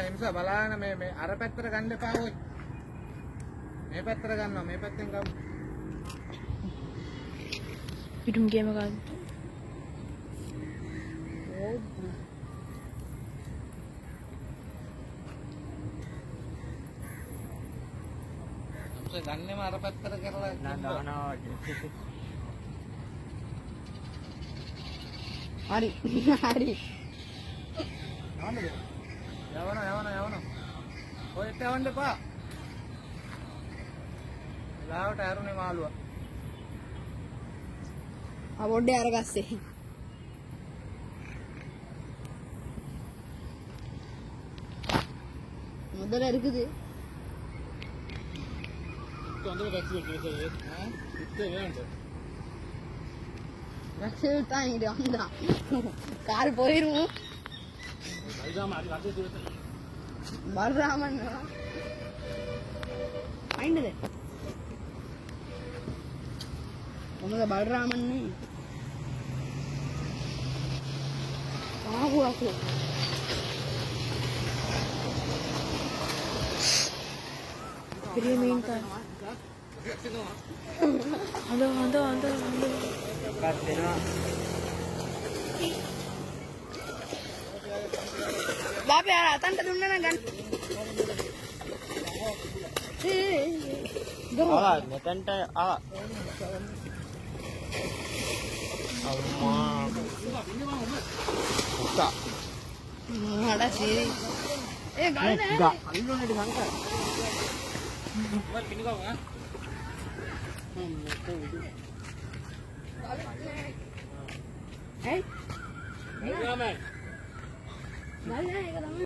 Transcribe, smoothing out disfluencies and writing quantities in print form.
එම්ස බලන්න මේ අර පැත්තට ගන්න එපා ඔය. මේ පැත්තට ගන්නවා මේ පැත්තෙන් ගමු. පිටුම් ගේම ගන්න. එම්ස ගන්නෙම අර පැත්තට කරලා දානවා. හරි. හරි. යවන. ඔයත් යවන්න එපා. ලාවට ඇරුනේ මාළුවා. පොඩ්ඩේ අරගස්සේ. முதல்ல இருக்குது. வந்து டாக்ஸி கேக்குது. இத்தே வேண்டாம். டாக்ஸி தான் இங்க வந்தா. கார் போயிரும். பல்ராமன் அது வந்து தூரத்துல. பல்ராமன். ஐண்டது. உனக்கு பல்ராமன் நீ. ஆகு. பெரிய மீன் தான். அந்த बाप यार आता ना तुमने ना गन ආ මෙතනට ආ අම්මා පුතා මඩ සීරි ඒ ගන්න අල්ලුනේ සංක මොකද පිටිකව ආ ඒ නෑ ඒක තමයි